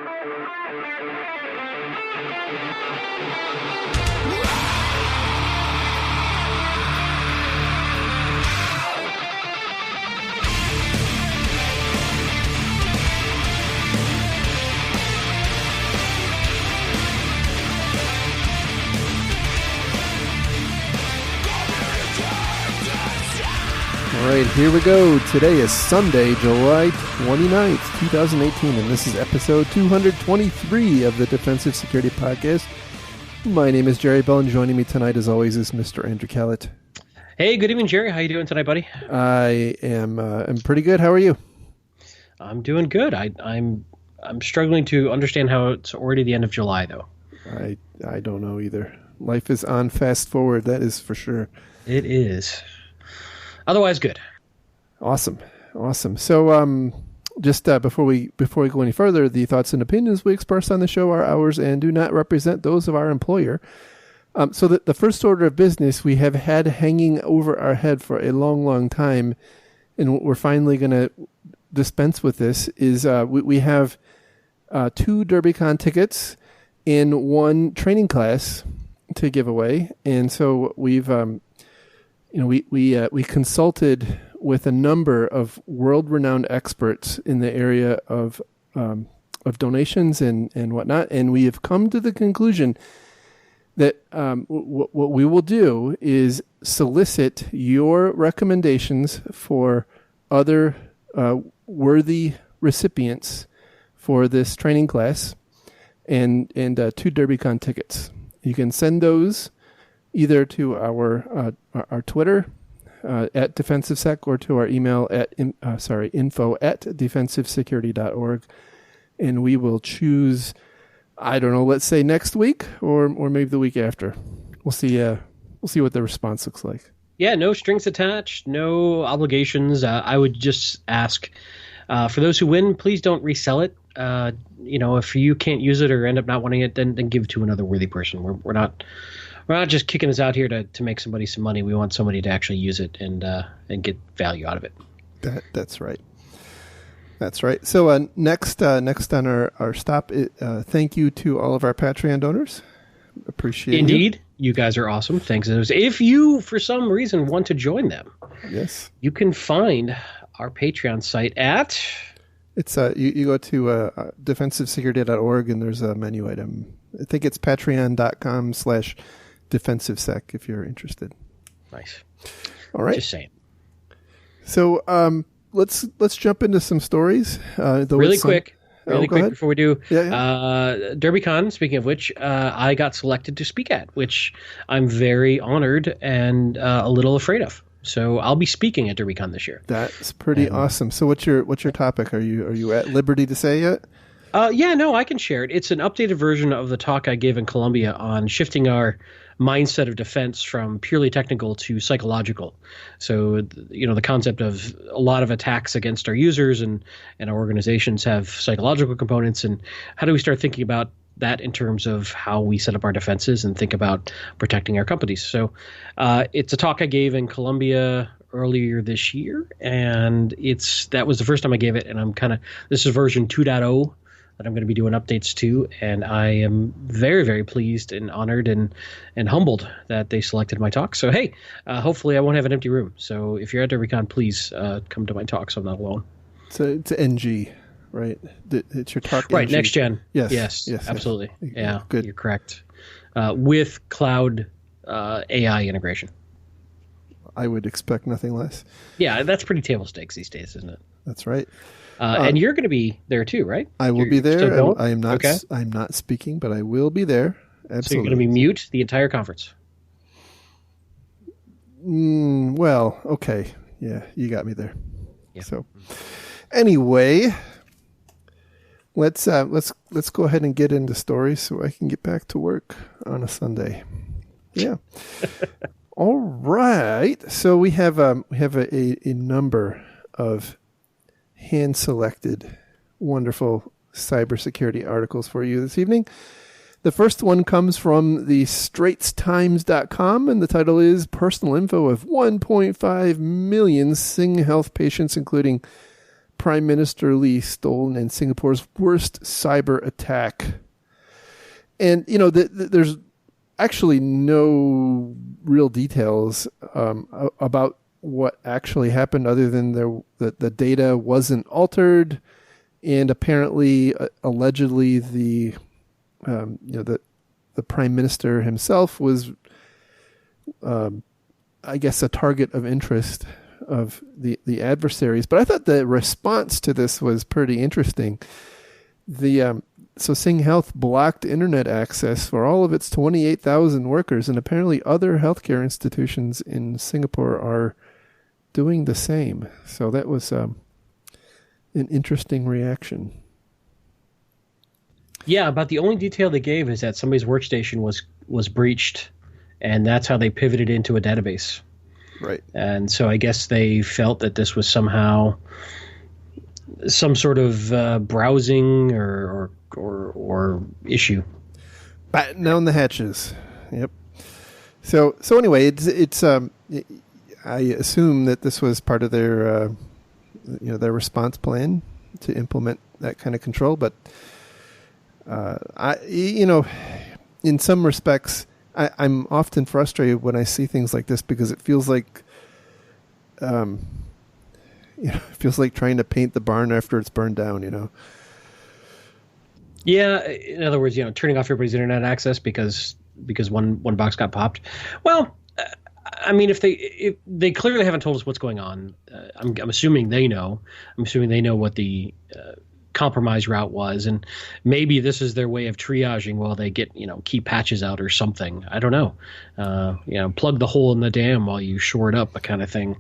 All right, here we go. Today is Sunday, July 29th, 2018, and this is episode 223 of the Defensive Security Podcast. My name is Jerry Bell, and joining me tonight, as always, is Mr. Andrew Callett. Hey, good evening, Jerry. How you doing tonight, buddy? I am pretty good. How are you? I'm doing good. I'm struggling to understand how it's already the end of July, though. I don't know either. Life is on fast forward, that is for sure. It is. Otherwise, good. Awesome. So, just before we go any further, the thoughts and opinions we express on the show are ours and do not represent those of our employer. So the first order of business we have had hanging over our head for a long, long time, and we're finally going to dispense with this, is we have 2 DerbyCon tickets and 1 training class to give away. And so we've... we consulted with a number of world-renowned experts in the area of donations and whatnot, and we have come to the conclusion that what we will do is solicit your recommendations for other worthy recipients for this training class and 2 DerbyCon tickets. You can send those either to our Twitter at DefensiveSec or to our email at info@defensivesecurity.org, and we will choose, I don't know, let's say next week or maybe the week after. We'll see what the response looks like. Yeah, no strings attached, no obligations. I would just ask for those who win, please don't resell it. If you can't use it or end up not wanting it, then give it to another worthy person. We're not just kicking us out here to make somebody some money. We want somebody to actually use it and get value out of it. That's right. That's right. So next on our stop, thank you to all of our Patreon donors. Appreciate it. Indeed. You guys are awesome. Thanks. If you, for some reason, want to join them, yes, you can find our Patreon site at... It's you go to defensivesecurity.org and there's a menu item. I think it's patreon.com/defensivesec if you're interested. Nice. All right. Just saying. So let's jump into some stories. Really quick before we do. Yeah. DerbyCon, speaking of which, I got selected to speak at, which I'm very honored and a little afraid of. So I'll be speaking at DerbyCon this year. That's pretty awesome. So what's your topic? Are you at liberty to say yet? I can share it. It's an updated version of the talk I gave in Columbia on shifting our mindset of defense from purely technical to psychological. So, the concept of a lot of attacks against our users and our organizations have psychological components, and how do we start thinking about that in terms of how we set up our defenses and think about protecting our companies. So it's a talk I gave in Columbia earlier this year, and that was the first time I gave it, and this is version 2.0 that I'm going to be doing updates to, and I am very, very pleased and honored and humbled that they selected my talk. So, hey, hopefully I won't have an empty room. So if you're at DerbyCon, please come to my talk so I'm not alone. It's NG. Right, it's your talk. Right, next gen. Yes, absolutely. Yes. Yeah, good. You're correct. With cloud AI integration. I would expect nothing less. Yeah, that's pretty table stakes these days, isn't it? That's right. And you're going to be there too, right? I will be there. Still I am not. Okay. I'm not speaking, but I will be there. Absolutely. So you're going to be mute the entire conference. Well, okay. Yeah, you got me there. Yeah. So, anyway. Let's go ahead and get into stories so I can get back to work on a Sunday. Yeah. All right. So we have a number of hand-selected, wonderful cybersecurity articles for you this evening. The first one comes from the straitstimes.com, and the title is Personal Info of 1.5 million Sing Health patients, including Prime Minister Lee stolen in Singapore's worst cyber attack. And, there's actually no real details about what actually happened other than the data wasn't altered. And apparently, allegedly, the Prime Minister himself was, I guess, a target of interest of the adversaries. But I thought the response to this was pretty interesting. So SingHealth blocked internet access for all of its 28,000 workers, and apparently other healthcare institutions in Singapore are doing the same. So that was an interesting reaction. Yeah, about the only detail they gave is that somebody's workstation was breached, and that's how they pivoted into a database. Right. And so I guess they felt that this was somehow some sort of browsing or issue. Batten down the hatches. Yep. So anyway, it's I assume that this was part of their their response plan to implement that kind of control. But in some respects, I'm often frustrated when I see things like this because it feels like, it feels like trying to paint the barn after it's burned down. Yeah, in other words, turning off everybody's internet access because one box got popped. Well, I mean, if they clearly haven't told us what's going on, I'm assuming they know. I'm assuming they know what the compromise route was, and maybe this is their way of triaging while they get key patches out or something. I don't know. Plug the hole in the dam while you shore it up, a kind of thing.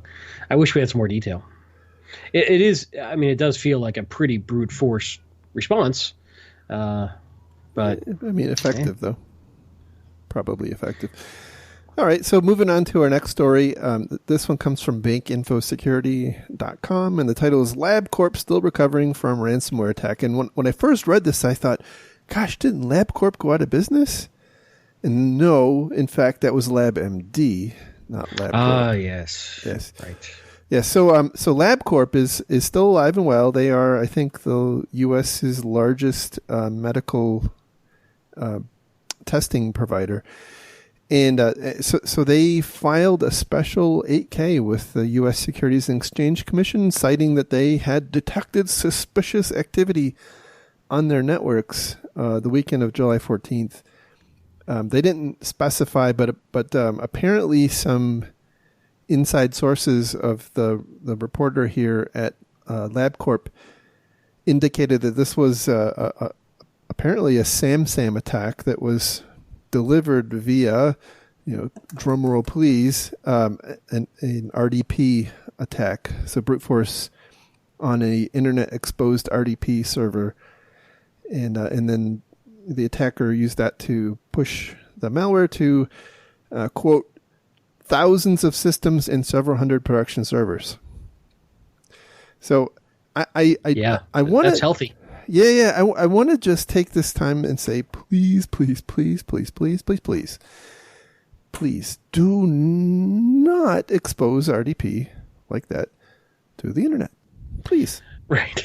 I wish we had some more detail. It is. I mean, it does feel like a pretty brute force response. But I mean, effective though. Probably effective. All right, so moving on to our next story. This one comes from bankinfosecurity.com, and the title is LabCorp Still Recovering from Ransomware Attack. And when I first read this, I thought, gosh, didn't LabCorp go out of business? And no, in fact, that was LabMD, not LabCorp. Ah, yes. Yes. Right. Yeah, so LabCorp is still alive and well. They are, I think, the U.S.'s largest medical testing provider. And so they filed a special 8K with the U.S. Securities and Exchange Commission, citing that they had detected suspicious activity on their networks the weekend of July 14th. They didn't specify, but apparently some inside sources of the reporter here at LabCorp indicated that this was apparently a SamSam attack that was delivered via, drum roll please, an RDP attack. So brute force on a internet exposed RDP server, and then the attacker used that to push the malware to quote thousands of systems and several hundred production servers. So I want that's healthy. Yeah. I want to just take this time and say, please do not expose RDP like that to the internet. Please. Right.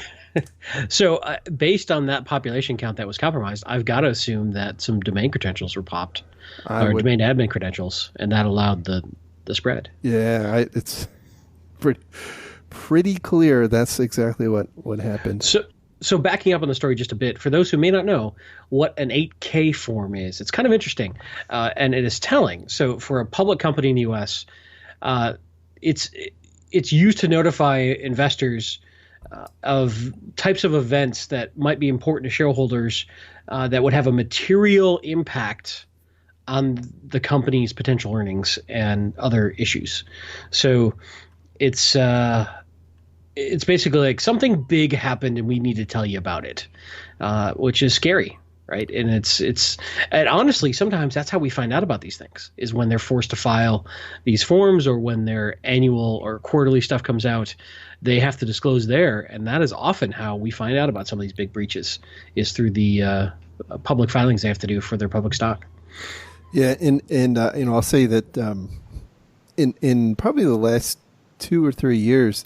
So based on that population count that was compromised, I've got to assume that some domain credentials were popped, domain admin credentials, and that allowed the spread. Yeah, it's pretty clear that's exactly what happened. So backing up on the story just a bit, for those who may not know what an 8K form is, it's kind of interesting, and it is telling. So for a public company in the U.S., it's used to notify investors of types of events that might be important to shareholders that would have a material impact on the company's potential earnings and other issues. So it's basically like something big happened and we need to tell you about it, which is scary, right? And and honestly, sometimes that's how we find out about these things, is when they're forced to file these forms or when their annual or quarterly stuff comes out, they have to disclose there. And that is often how we find out about some of these big breaches, is through the public filings they have to do for their public stock. Yeah, and I'll say that in probably the last 2 or 3 years,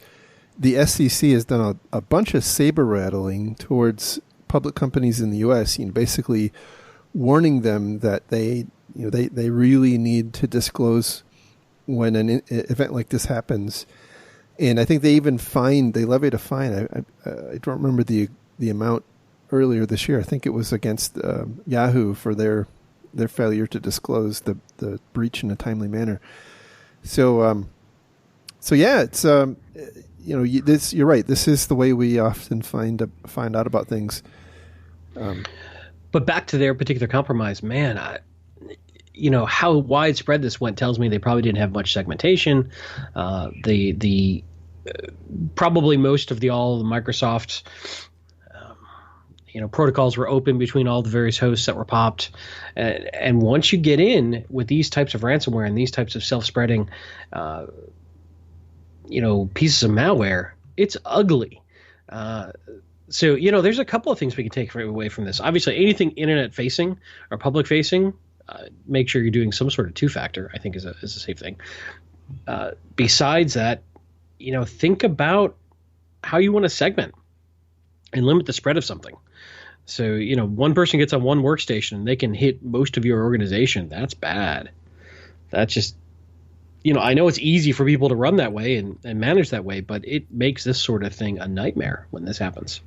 the SEC has done a bunch of saber rattling towards public companies in the U.S., basically warning them that they really need to disclose when an event like this happens. And I think they even levied a fine. I don't remember the amount earlier this year. I think it was against Yahoo for their failure to disclose the breach in a timely manner. So yeah, it's you're right. This is the way we often find out about things. But back to their particular compromise, man. How widespread this went tells me they probably didn't have much segmentation. Probably most of all the Microsoft protocols were open between all the various hosts that were popped. And once you get in with these types of ransomware and these types of self-spreading, pieces of malware, it's ugly. So there's a couple of things we can take away from this. Obviously, anything internet-facing or public-facing, make sure you're doing some sort of two-factor, I think is a safe thing. Besides that, think about how you want to segment and limit the spread of something. So, one person gets on one workstation and they can hit most of your organization. That's bad. That's just, I know it's easy for people to run that way and manage that way, but it makes this sort of thing a nightmare when this happens.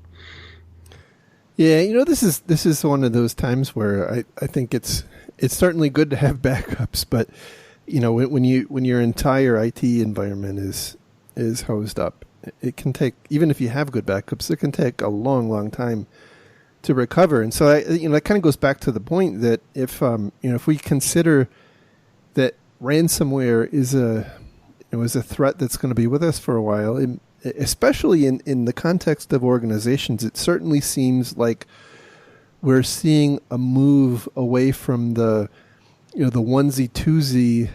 Yeah, this is one of those times where I think it's certainly good to have backups, but when your entire IT environment is hosed up, it can take, even if you have good backups, it can take a long, long time to recover. And so that kind of goes back to the point that if we consider that ransomware is a threat that's going to be with us for a while, especially in the context of organizations, it certainly seems like we're seeing a move away from the onesie twosie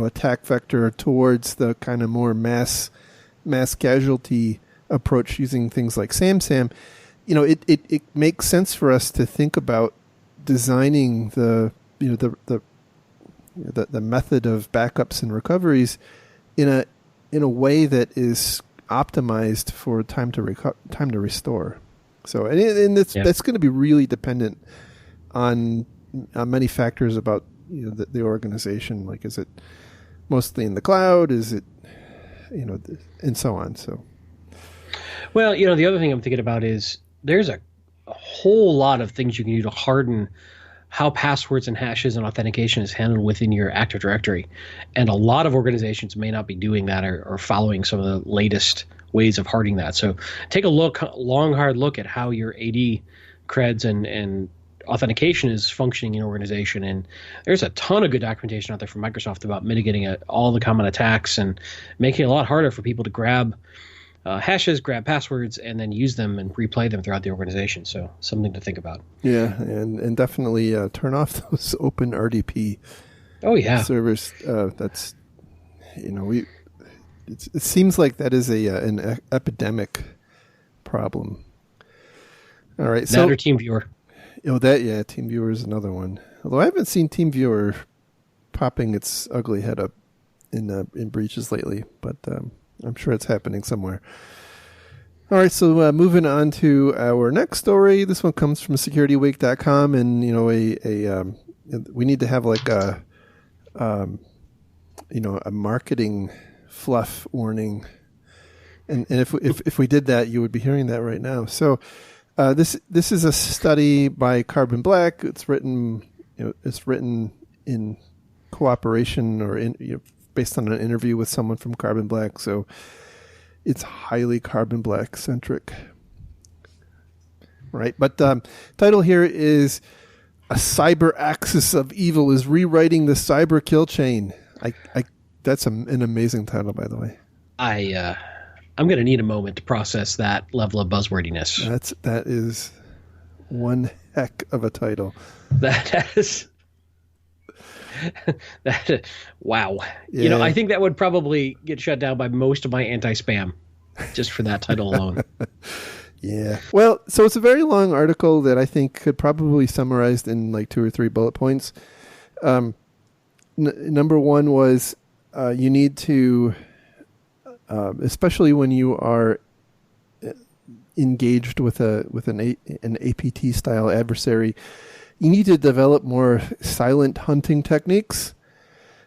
attack vector towards the kind of more mass casualty approach using things like SamSam. It makes sense for us to think about designing the method of backups and recoveries in a way that is optimized for time to restore. So that's going to be really dependent on many factors about the organization. Like, is it mostly in the cloud? Is it and so on. So, well, the other thing I'm thinking about is there's a whole lot of things you can do to harden how passwords and hashes and authentication is handled within your Active Directory. And a lot of organizations may not be doing that or following some of the latest ways of hardening that. So take a long, hard look at how your AD creds and authentication is functioning in your organization. And there's a ton of good documentation out there from Microsoft about mitigating all the common attacks and making it a lot harder for people to grab hashes, grab passwords, and then use them and replay them throughout the organization. So something to think about. Yeah, and definitely turn off those open RDP servers. That's it seems like that is an epidemic problem. All right, that or TeamViewer. TeamViewer is another one. Although I haven't seen TeamViewer popping its ugly head up in breaches lately, but I'm sure it's happening somewhere. All right, so moving on to our next story. This one comes from SecurityWeek.com, and we need to have like a marketing fluff warning, and if we did that, you would be hearing that right now. So this is a study by Carbon Black. It's written in cooperation or based on an interview with someone from Carbon Black, so it's highly Carbon Black centric, right? But title here is "A Cyber Axis of Evil is Rewriting the Cyber Kill Chain." That's an amazing title, by the way. I'm going to need a moment to process that level of buzzwordiness. That is one heck of a title. That is. Wow. Yeah. I think that would probably get shut down by most of my anti-spam just for that title alone. Yeah. Well, so it's a very long article that I think could probably be summarized in like 2 or 3 bullet points. Number one was you need to especially when you are engaged with an APT style adversary. You need to develop more silent hunting techniques.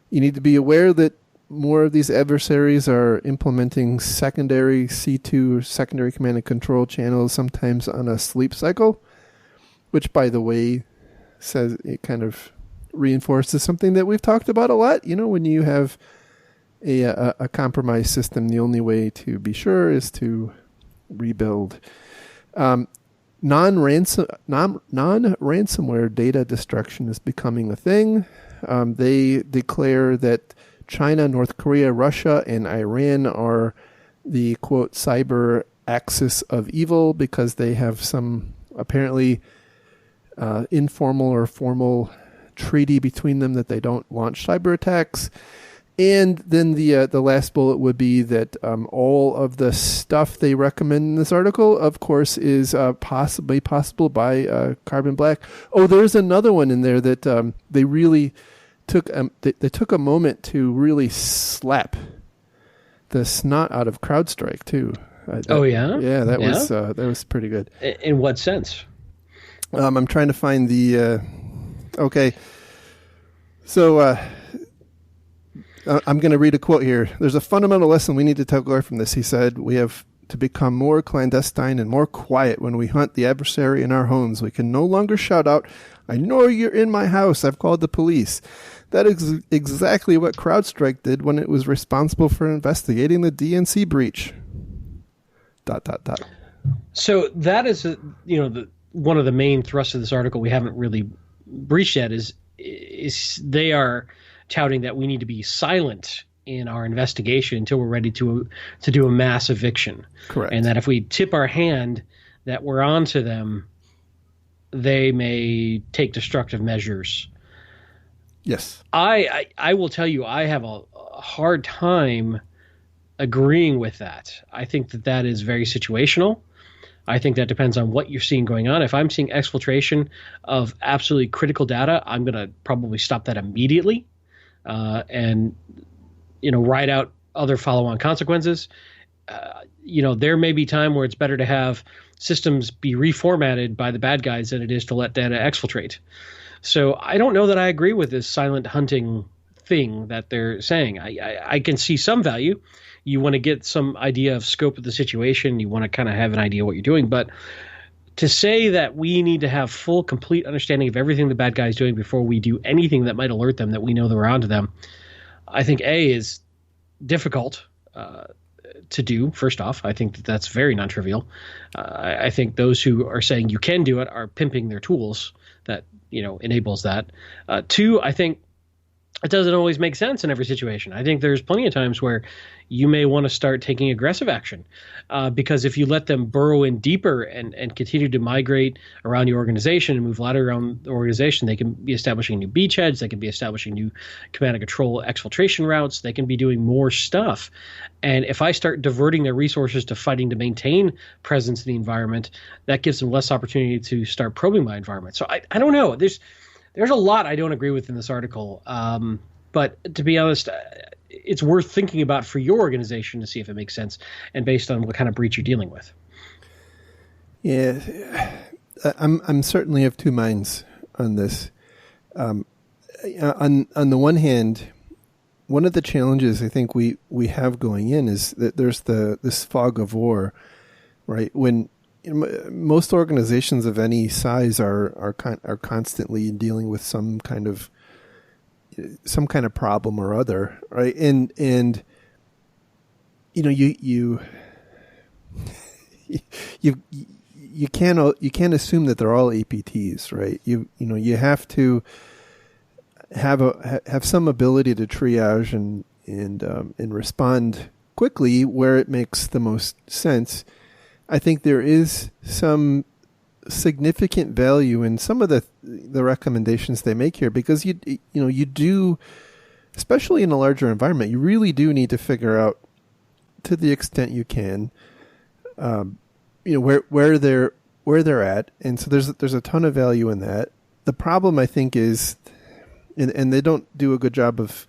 You need to be aware that more of these adversaries are implementing secondary C2 or secondary command and control channels, sometimes on a sleep cycle, which, by the way, says it kind of reinforces something that we've talked about a lot. When you have a compromised system, the only way to be sure is to rebuild. Non-ransomware data destruction is becoming a thing. They declare that China, North Korea, Russia, and Iran are the, quote, cyber axis of evil because they have some apparently informal or formal treaty between them that they don't launch cyber attacks. And then the last bullet would be that all of the stuff they recommend in this article, of course, is possible by Carbon Black. Oh, there's another one in there that they really took they took a moment to really slap the snot out of CrowdStrike too. Yeah, that was pretty good. In what sense? I'm trying to find the. Okay, so. I'm going to read a quote here. There's a fundamental lesson we need to take away from this. He said, we have to become more clandestine and more quiet when we hunt the adversary in our homes. We can no longer shout out, I know you're in my house. I've called the police. That is exactly what CrowdStrike did when it was responsible for investigating the DNC breach. ... So that is, one of the main thrusts of this article we haven't really breached yet is they are touting that we need to be silent in our investigation until we're ready to do a mass eviction. Correct. And that if we tip our hand that we're on to them, they may take destructive measures. Yes. I will tell you, I have a hard time agreeing with that. I think that is very situational. I think that depends on what you're seeing going on. If I'm seeing exfiltration of absolutely critical data, I'm going to probably stop that immediately. And ride out other follow-on consequences. There may be time where it's better to have systems be reformatted by the bad guys than it is to let data exfiltrate. So I don't know that I agree with this silent hunting thing that they're saying. I can see some value. You want to get some idea of scope of the situation. You want to kind of have an idea what you're doing. But to say that we need to have full, complete understanding of everything the bad guy is doing before we do anything that might alert them that we know that we're onto them, I think is difficult to do. First off, I think that's very non-trivial. I think those who are saying you can do it are pimping their tools that enables that. Two, I think it doesn't always make sense in every situation. I think there's plenty of times where you may want to start taking aggressive action because if you let them burrow in deeper and continue to migrate around your organization and move lateral around the organization, they can be establishing new beachheads. They can be establishing new command and control exfiltration routes. They can be doing more stuff. And if I start diverting their resources to fighting to maintain presence in the environment, that gives them less opportunity to start probing my environment. So I don't know. There's a lot I don't agree with in this article. But to be honest, it's worth thinking about for your organization to see if it makes sense and based on what kind of breach you're dealing with. Yeah, I'm certainly of two minds on this. On the one hand, one of the challenges I think we have going in is that there's this fog of war, right? When most organizations of any size are constantly dealing with some kind of problem or other, right? And you can't assume that they're all APTs, right? You have to have some ability to triage and respond quickly where it makes the most sense. I think there is some significant value in some of the recommendations they make here because you do, especially in a larger environment, you really do need to figure out to the extent you can, where they're at, and so there's a ton of value in that. The problem I think is, and they don't do a good job of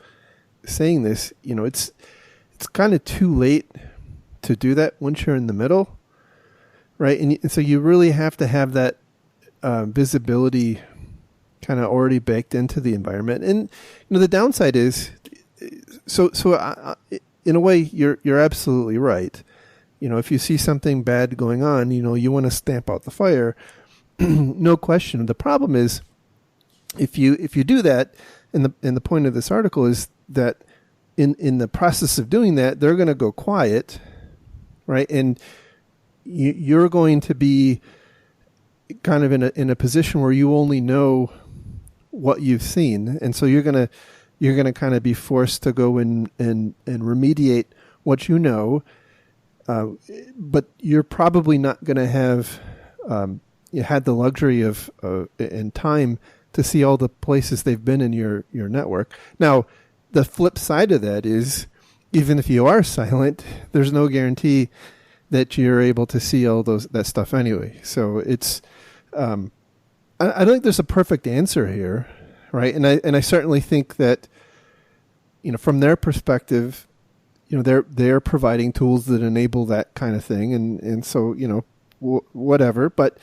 saying this, it's it's kind of too late to do that once you're in the middle, right? And so you really have to have that visibility kind of already baked into the environment. And the downside is, in a way, you're absolutely right. If you see something bad going on, you want to stamp out the fire, no question. The problem is, if you do that, and the point of this article is that in the process of doing that, they're going to go quiet, right? And you're going to be kind of in a position where you only know what you've seen, and so you're gonna kind of be forced to go and remediate what you know, but you're probably not going to have you had the luxury of and time to see all the places they've been in your network. Now, the flip side of that is, even if you are silent, there's no guarantee that you're able to see all that stuff anyway. So it's I don't think there's a perfect answer here, right? And I certainly think that from their perspective, they're providing tools that enable that kind of thing, and so whatever. But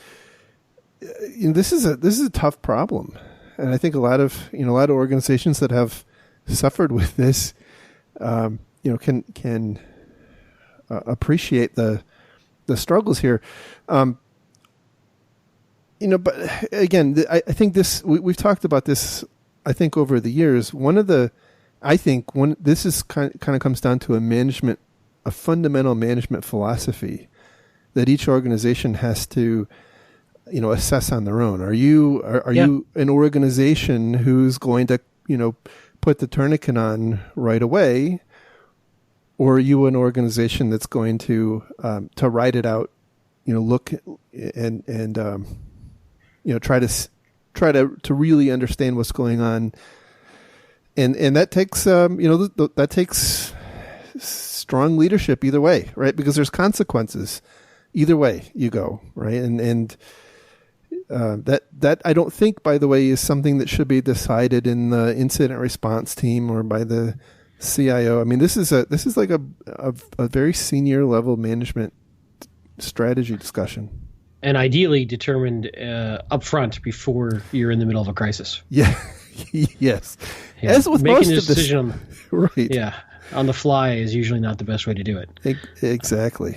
this is a tough problem, and I think a lot of organizations that have suffered with this, can appreciate the struggles here. But again, I think we've talked about this, I think, over the years. This is kind of comes down to a fundamental management philosophy that each organization has to, assess on their own. Are you an organization who's going to, put the tourniquet on right away, or are you an organization that's going to ride it out, look and try to really understand what's going on, and that takes that takes strong leadership either way, right? Because there's consequences either way you go, right? And that I don't think, by the way, is something that should be decided in the incident response team or by the CIO. I mean, this is like a very senior level management strategy discussion. And ideally determined up front before you're in the middle of a crisis. Yeah. Yes. Yeah. As with making most a of this, decision right? Yeah, on the fly is usually not the best way to do it. Exactly.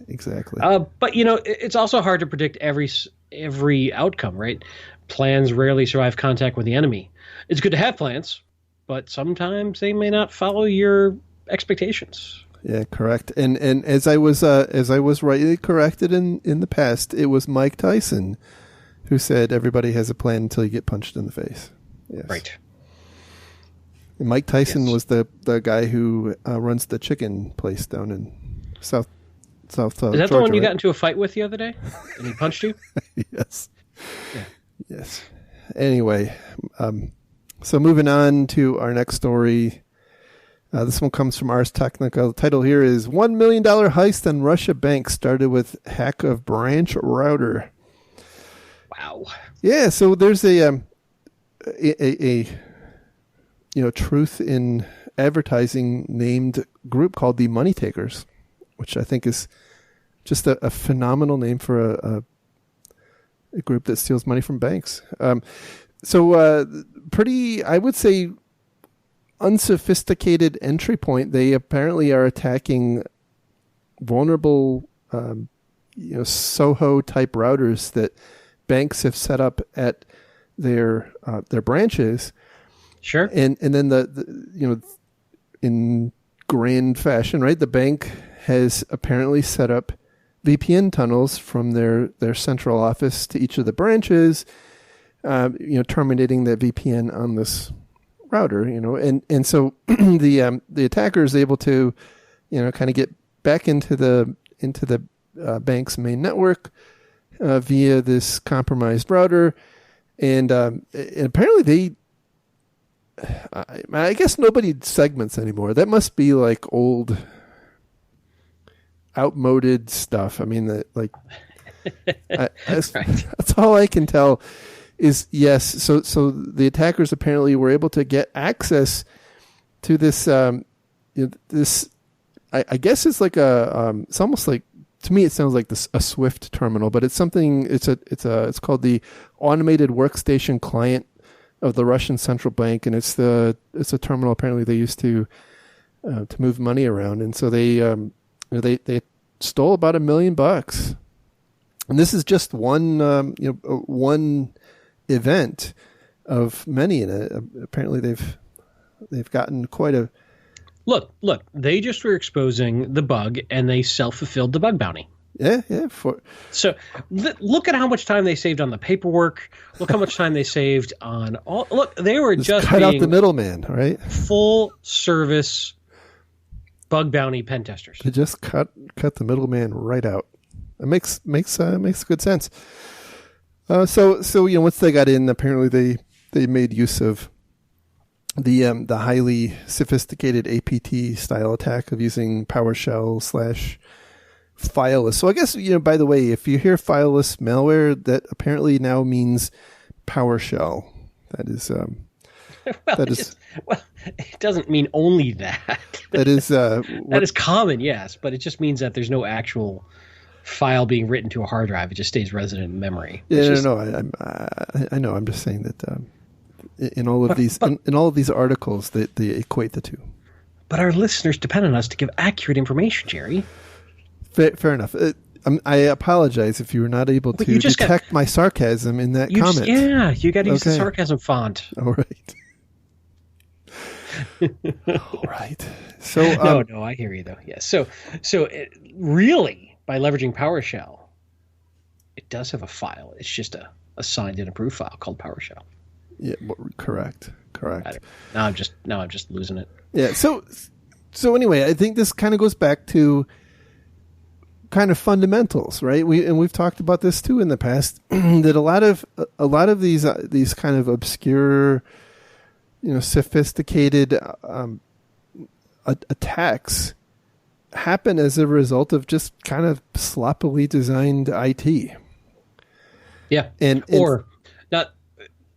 But it's also hard to predict every outcome, right? Plans rarely survive contact with the enemy. It's good to have plans, but sometimes they may not follow your expectations. Yeah, correct. And as I was rightly corrected in the past, it was Mike Tyson who said everybody has a plan until you get punched in the face. Yes. Right. And Mike Tyson was the guy who runs the chicken place down in South Is that Georgia, the one you right? got into a fight with the other day? And he punched you? Yes. Yeah. Yes. Anyway, so moving on to our next story. This one comes from Ars Technica. The title here is $1 million heist on Russia bank started with hack of branch router. Wow. Yeah, so there's a truth in advertising named group called the Money Takers, which I think is just a phenomenal name for a group that steals money from banks. Pretty, I would say, unsophisticated entry point. They apparently are attacking vulnerable, Soho type routers that banks have set up at their branches. Sure. And then the in grand fashion, right? The bank has apparently set up VPN tunnels from their central office to each of the branches, terminating that VPN on this router, and so the attacker is able to, kind of get back into the bank's main network via this compromised router, and apparently I guess nobody segments anymore. That must be like old, outmoded stuff. I mean, that's all I can tell. Is yes. So the attackers apparently were able to get access to this this I guess it's like it's almost like, to me it sounds like a Swift terminal, but it's something. It's called the Automated Workstation Client of the Russian Central Bank, and it's a terminal apparently they used to move money around, and so they stole about $1 million, and this is just one one event of many, and apparently they've gotten quite a look. They just were exposing the bug, and they self-fulfilled the bug bounty. Yeah. So look at how much time they saved on the paperwork. Look how much time they saved on all. Look, they were just cut out the middleman, right? Full service bug bounty pen testers. They just cut the middleman right out. It makes good sense. So once they got in, apparently they made use of the highly sophisticated APT style attack of using PowerShell / fileless. So I guess, by the way, if you hear fileless malware, that apparently now means PowerShell. That is it doesn't mean only that. That is that is common, yes, but it just means that there's no actual file being written to a hard drive. It just stays resident in memory. Yeah, I know. I'm just saying that in all of these articles that they equate the two. But our listeners depend on us to give accurate information, Jerry. Fair enough. I apologize if you were not able to detect my sarcasm in that comment. You got to use the sarcasm font. All right. All right. So no, I hear you though. Yes. So really, by leveraging PowerShell, it does have a file. It's just a signed and approved file called PowerShell. Yeah. Correct. Now I'm just losing it. Yeah. So anyway, I think this kind of goes back to kind of fundamentals, right? We've talked about this too in the past, that a lot of these kind of obscure, sophisticated attacks happen as a result of just kind of sloppily designed IT. Yeah, or not.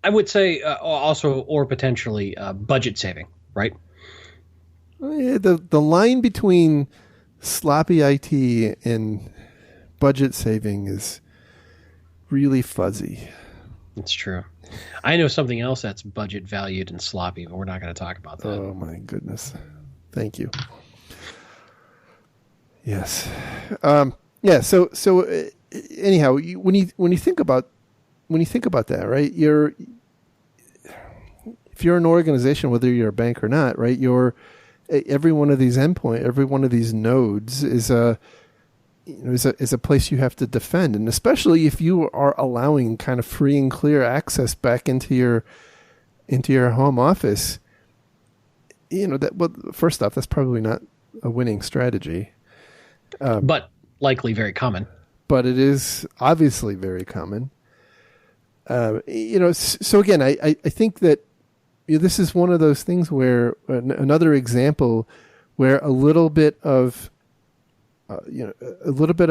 I would say also, or potentially budget saving, right? The line between sloppy IT and budget saving is really fuzzy. It's true. I know something else that's budget valued and sloppy, but we're not going to talk about that. Oh my goodness. Thank you. Yes. So anyhow, when you think about that, right? If you're an organization, whether you're a bank or not, right? Every one of these every one of these nodes is a place you have to defend, and especially if you are allowing kind of free and clear access back into your home office, first off, that's probably not a winning strategy, but likely very common. But it is obviously very common. So again, I think that. This is one of those things where another example where a little bit of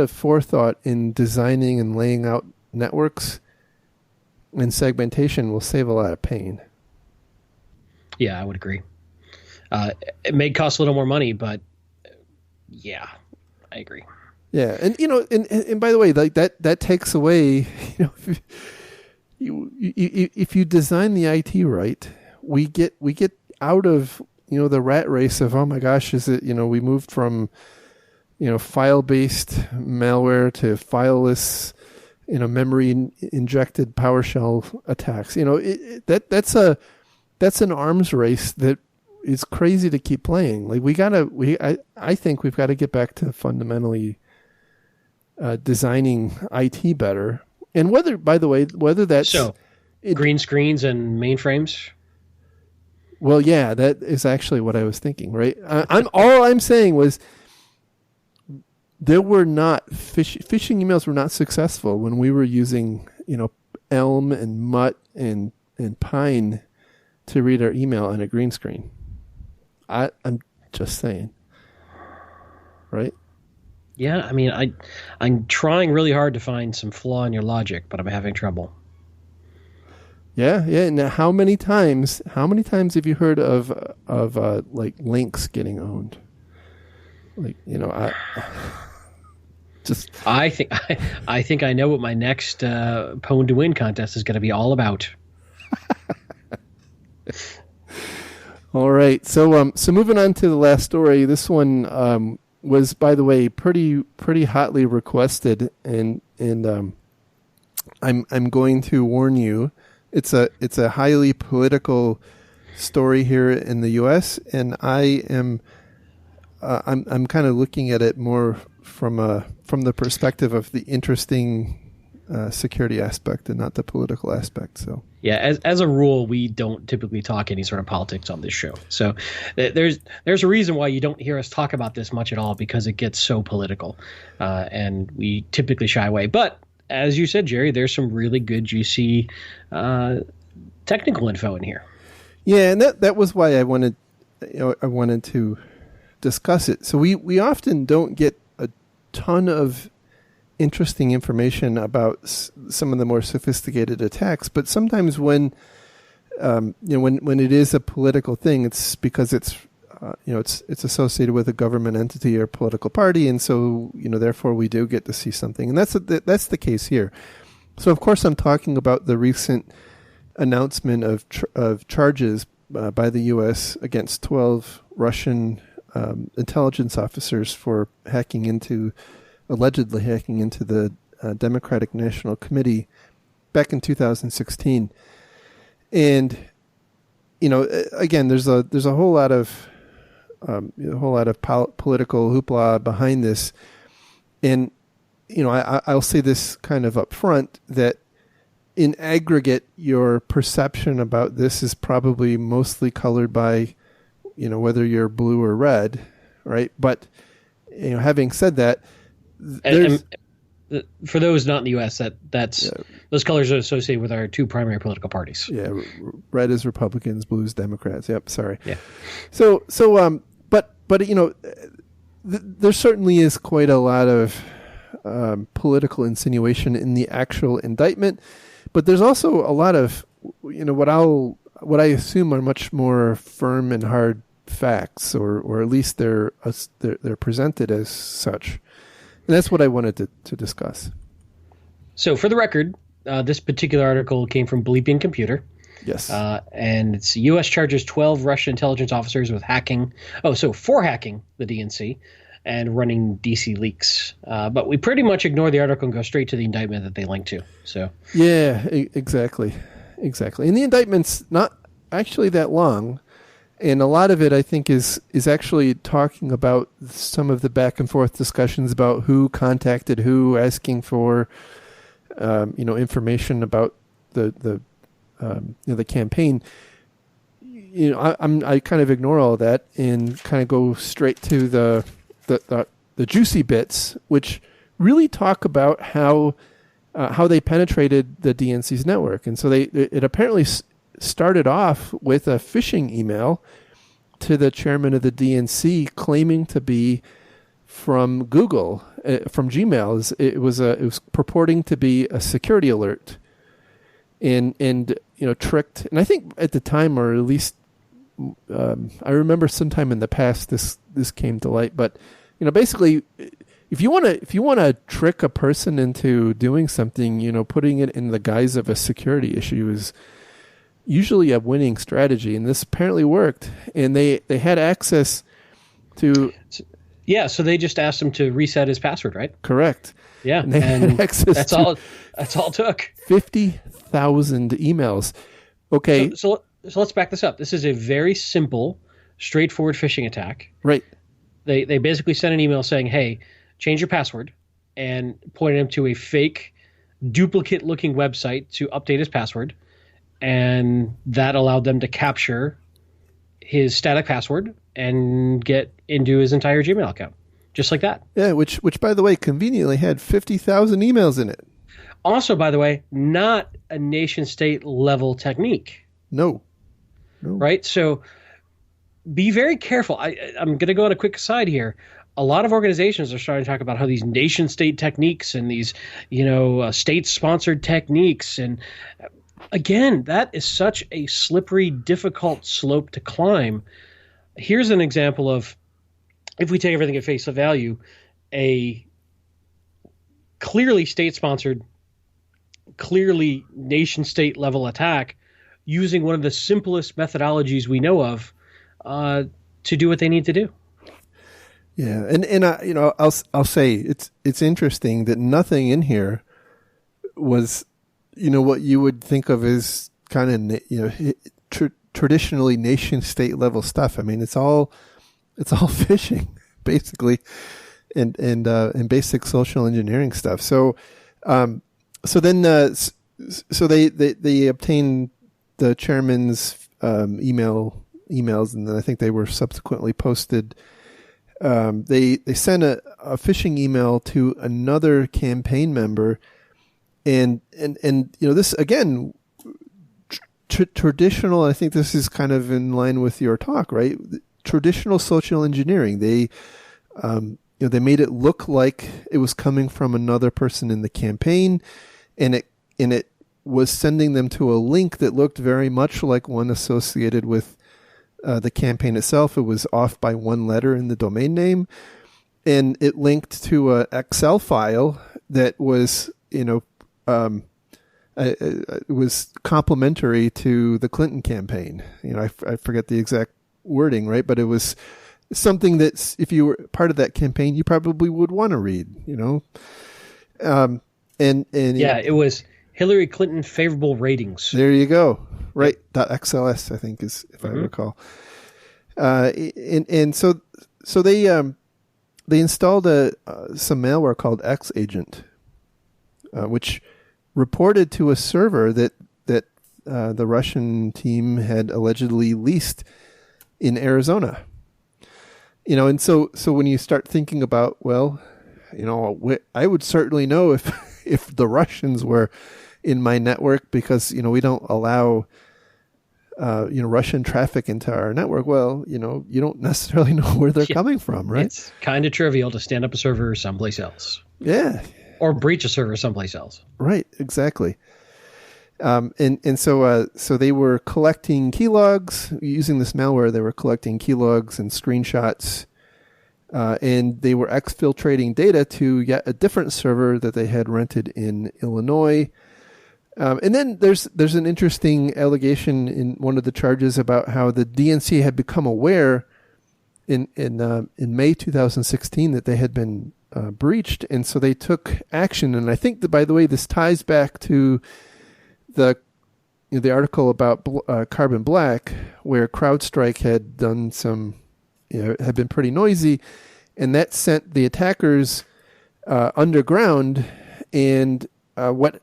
forethought in designing and laying out networks and segmentation will save a lot of pain. Yeah, I would agree. It may cost a little more money, but yeah, I agree. Yeah, and and by the way, like that takes away, if you design the IT right. We get out of the rat race of, oh my gosh, is it we moved from file based malware to fileless memory injected PowerShell attacks. That's an arms race that is crazy to keep playing. Like I think we've got to get back to fundamentally designing IT better, and whether that's green screens and mainframes. Well, yeah, that is actually what I was thinking, right? All I'm saying was there were not phishing emails were not successful when we were using, Elm and Mutt and Pine to read our email on a green screen. I'm just saying, right? Yeah, I mean, I'm trying really hard to find some flaw in your logic, but I'm having trouble. Yeah. Now, how many times have you heard of like links getting owned? Like, I think I know what my next Pwn to Win contest is going to be all about. All right. So moving on to the last story. This one was, by the way, pretty hotly requested, and I'm going to warn you. It's a highly political story here in the U.S., and I'm kind of looking at it more from the perspective of the interesting security aspect and not the political aspect. So yeah, as a rule, we don't typically talk any sort of politics on this show. So there's a reason why you don't hear us talk about this much at all, because it gets so political, and we typically shy away. But as you said, Jerry, there's some really good, juicy technical info in here. Yeah, and that was why I wanted to discuss it. So we often don't get a ton of interesting information about some of the more sophisticated attacks, but sometimes when it is a political thing, it's because it's associated with a government entity or political party, and so therefore we do get to see something, and that's the case here. So of course I'm talking about the recent announcement of charges by the U.S. against 12 Russian intelligence officers for allegedly hacking into the Democratic National Committee back in 2016. And again, there's a whole lot of political hoopla behind this, and I'll say this kind of up front, that in aggregate, your perception about this is probably mostly colored by, whether you're blue or red, right? But, having said that, and for those not in the U.S., those colors are associated with our two primary political parties. Yeah, red is Republicans, blue is Democrats. Yep, sorry. Yeah. But there certainly is quite a lot of political insinuation in the actual indictment. But there's also a lot of, what I assume are much more firm and hard facts, or at least they're presented as such, and that's what I wanted to discuss. So, for the record, this particular article came from Bleeping Computer. Yes, and it's U.S. charges 12 Russian intelligence officers with for hacking the DNC and running DC leaks. But we pretty much ignore the article and go straight to the indictment that they link to. So yeah, exactly. And the indictment's not actually that long, and a lot of it, I think, is actually talking about some of the back and forth discussions about who contacted who, asking for information about the campaign. I kind of ignore all that and kind of go straight to the juicy bits, which really talk about how they penetrated the DNC's network. And so it apparently started off with a phishing email to the chairman of the DNC claiming to be from Google, from Gmail. It was purporting to be a security alert, and tricked. And I think at the time, or at least I remember sometime in the past, this came to light. But basically, if you want to trick a person into doing something, putting it in the guise of a security issue is usually a winning strategy, and this apparently worked. And they had access to. Yeah, so they just asked him to reset his password, right? Correct. Yeah, and they had access. That's all it took. 50,000 emails. Okay. So let's back this up. This is a very simple, straightforward phishing attack. Right. They basically sent an email saying, "Hey, change your password," and pointed him to a fake, duplicate-looking website to update his password, and that allowed them to capture his static password and get into his entire Gmail account, just like that. Yeah, which by the way, conveniently had 50,000 emails in it. Also, by the way, not a nation-state level technique. No. Right? So be very careful. I'm going to go on a quick aside here. A lot of organizations are starting to talk about how these nation-state techniques and these, state-sponsored techniques. And again, that is such a slippery, difficult slope to climb. Here's an example of if we take everything at face value, a clearly state-sponsored, clearly nation-state level attack using one of the simplest methodologies we know of to do what they need to do. Yeah, and I'll say it's interesting that nothing in here was, what you would think of as kind of traditionally nation state level stuff. I mean, it's all phishing basically, and basic social engineering stuff. So they obtained the chairman's emails, and then I think they were subsequently posted. They sent a phishing email to another campaign member, and this again, traditional. I think this is kind of in line with your talk, right? Traditional social engineering. They they made it look like it was coming from another person in the campaign, and it was sending them to a link that looked very much like one associated with the campaign itself. It was off by one letter in the domain name, and it linked to an Excel file that was, it was complementary to the Clinton campaign. I forget the exact wording, right? But it was something that if you were part of that campaign, you probably would want to read. And it was Hillary Clinton favorable ratings. There you go. Right. .xls, I think is, if I recall. And so they installed some malware called X-Agent, which reported to a server that the Russian team had allegedly leased in Arizona. And so when you start thinking about, I would certainly know if the Russians were in my network, because we don't allow Russian traffic into our network. Well, you don't necessarily know where they're coming from, right? It's kind of trivial to stand up a server someplace else. Yeah. Or breach a server someplace else. Right, exactly. And so they were collecting keylogs using this malware. They were collecting keylogs and screenshots, and they were exfiltrating data to yet a different server that they had rented in Illinois. And then there's an interesting allegation in one of the charges about how the DNC had become aware in May 2016 that they had been breached, and so they took action. And I think that, by the way, this ties back to the article about Carbon Black, where CrowdStrike had done some, had been pretty noisy, and that sent the attackers underground. And what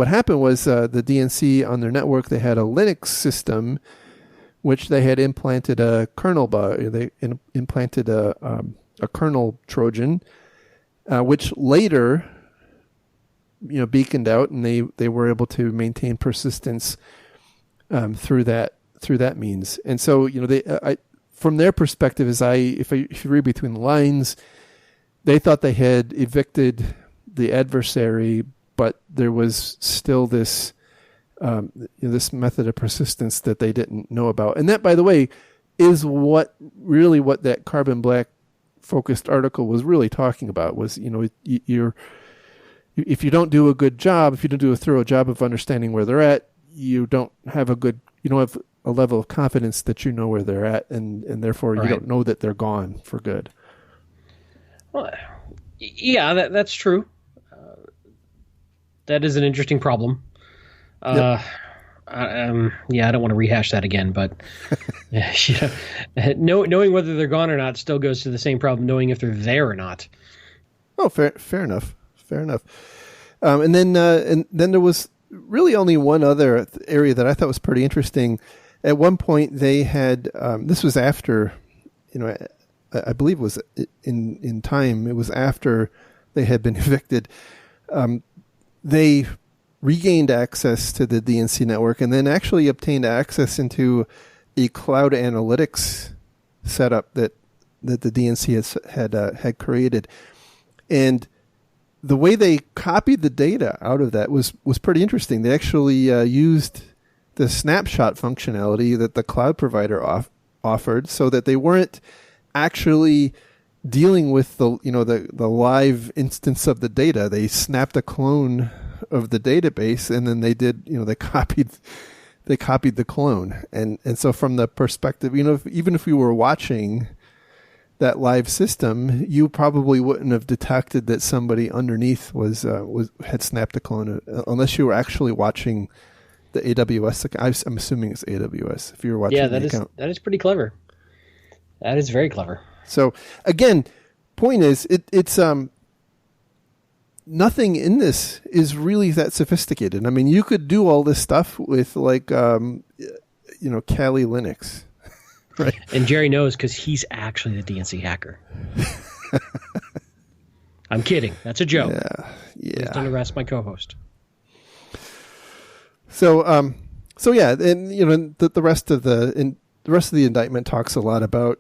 happened was the DNC on their network, they had a Linux system which they had implanted a kernel bug. They implanted a kernel Trojan, which later beaconed out, and they were able to maintain persistence through that means. And so from their perspective, if you read between the lines, they thought they had evicted the adversary, but there was still this this method of persistence that they didn't know about. And that, by the way, is what that Carbon Black focused article was really talking about. Was if you don't do a good job, if you don't do a thorough job of understanding where they're at, you don't have a level of confidence that you know where they're at, and therefore you don't know that they're gone for good. Well, yeah, that's true. That is an interesting problem. Yep. I don't want to rehash that again, but knowing whether they're gone or not still goes to the same problem, knowing if they're there or not. Oh, fair enough. And then there was really only one other area that I thought was pretty interesting. At one point, they had this was after, I believe it was in time. It was after they had been evicted. They regained access to the DNC network, and then actually obtained access into a cloud analytics setup that the DNC had created. And the way they copied the data out of that was pretty interesting. They actually used the snapshot functionality that the cloud provider offered, so that they weren't actually dealing with the live instance of the data. They snapped a clone of the database, and then they copied the clone. And so from the perspective, even if we were watching that live system, you probably wouldn't have detected that somebody underneath had snapped a clone unless you were actually watching the AWS. I'm assuming it's AWS. If you were watching the account. That is pretty clever. That is very clever. So again, point is, it's nothing in this is really that sophisticated. I mean, you could do all this stuff with Kali Linux. Right. And Jerry knows because he's actually the DNC hacker. I'm kidding. That's a joke. Yeah. Please don't harass my co-host. So yeah, and the rest of the indictment talks a lot about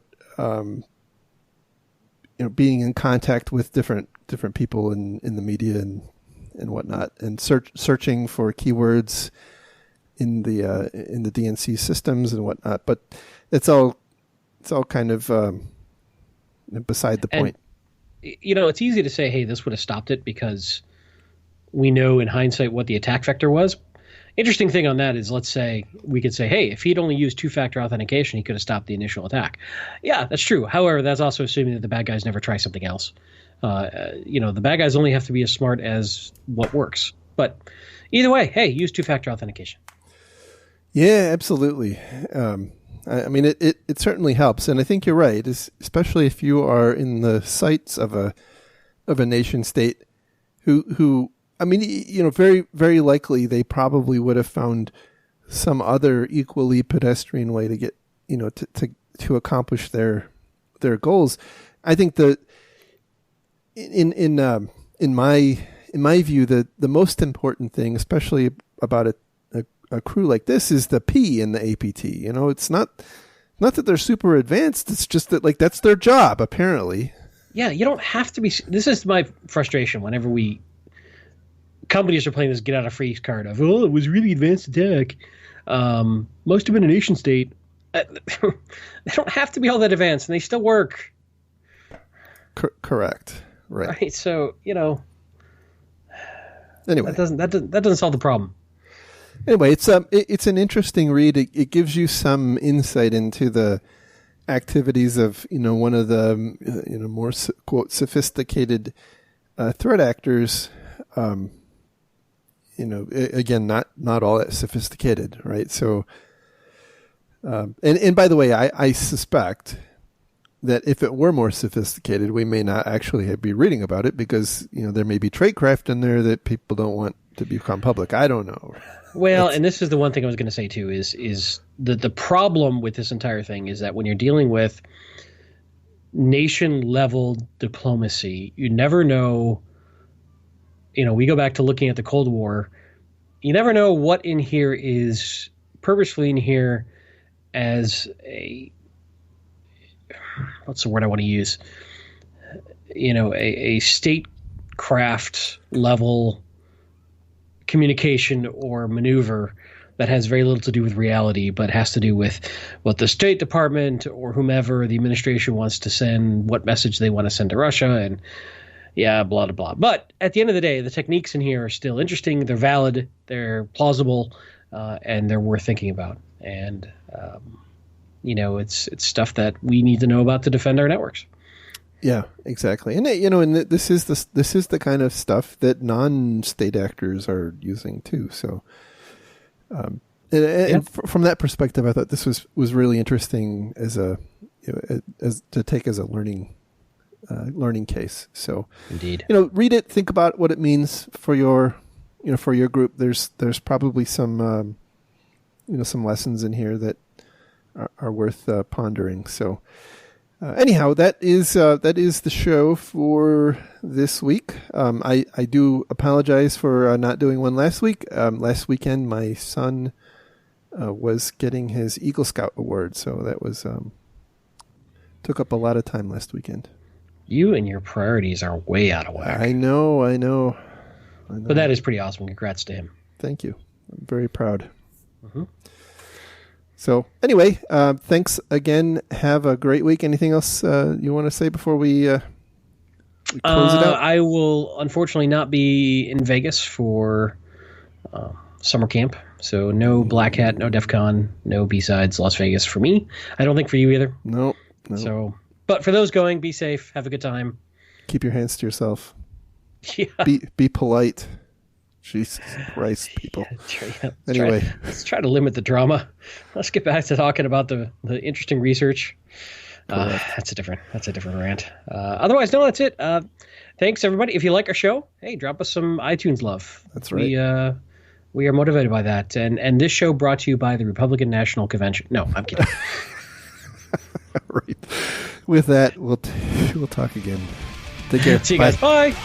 being in contact with different people in the media and whatnot, and searching for keywords in the DNC systems and whatnot. But it's all kind of beside the point. It's easy to say, hey, this would have stopped it because we know in hindsight what the attack vector was. Interesting thing on that is, let's say we could say, hey, if he'd only used two-factor authentication, he could have stopped the initial attack. Yeah, that's true. However, that's also assuming that the bad guys never try something else. The bad guys only have to be as smart as what works. But either way, hey, use two-factor authentication. Yeah, absolutely. I mean, it certainly helps, and I think you're right, especially if you are in the sights of a nation state who I mean, very, very likely they probably would have found some other equally pedestrian way to get, to accomplish their goals. I think that in my view, the most important thing, especially about a crew like this, is the P in the APT. It's not that they're super advanced. It's just that that's their job, apparently. Yeah, you don't have to be. This is my frustration whenever companies are playing this get out of free card of, it was really advanced attack. Must have been a nation state. They don't have to be all that advanced, and they still work. Correct. Right. So anyway, that doesn't solve the problem. Anyway, it's an interesting read. It gives you some insight into the activities of one of the more quote sophisticated threat actors. Again, not all that sophisticated, right? So, and by the way, I suspect that if it were more sophisticated, we may not actually be reading about it because there may be tradecraft in there that people don't want to become public. I don't know. Well, and this is the one thing I was going to say too is the problem with this entire thing is that when you're dealing with nation level diplomacy, you never know. We go back to looking at the Cold War. You never know what in here is purposefully in here as what's the word I want to use? A statecraft level communication or maneuver that has very little to do with reality, but has to do with what the State Department or whomever the administration wants to send, what message they want to send to Russia, and yeah, blah, blah, blah. But at the end of the day, the techniques in here are still interesting. They're valid. They're plausible, and they're worth thinking about. And, it's stuff that we need to know about to defend our networks. Yeah, exactly. And, and this is the kind of stuff that non-state actors are using too. So, and from that perspective, I thought this was really interesting as as to take as a learning case. So indeed, read it, think about what it means for your group. There's probably some some lessons in here that are worth pondering. So anyhow, that is the show for this week. I do apologize for not doing one last week. Last weekend, my son was getting his Eagle Scout award, so that was took up a lot of time last weekend. You and your priorities are way out of whack. I know. But that is pretty awesome. Congrats to him. Thank you. I'm very proud. Mm-hmm. So anyway, thanks again. Have a great week. Anything else you want to say before we close it out? I will unfortunately not be in Vegas for summer camp. So no Black Hat, no DEF CON, no B-Sides Las Vegas for me. I don't think for you either. No. So, but for those going, be safe. Have a good time. Keep your hands to yourself. Yeah. Be polite. Jesus Christ, people. Anyway. Let's try to limit the drama. Let's get back to talking about the interesting research. That's a different rant. Otherwise, no, that's it. Thanks, everybody. If you like our show, hey, drop us some iTunes love. That's right. We are motivated by that. And this show brought to you by the Republican National Convention. No, I'm kidding. Right. With that, we'll talk again. Take care. See you guys. Bye.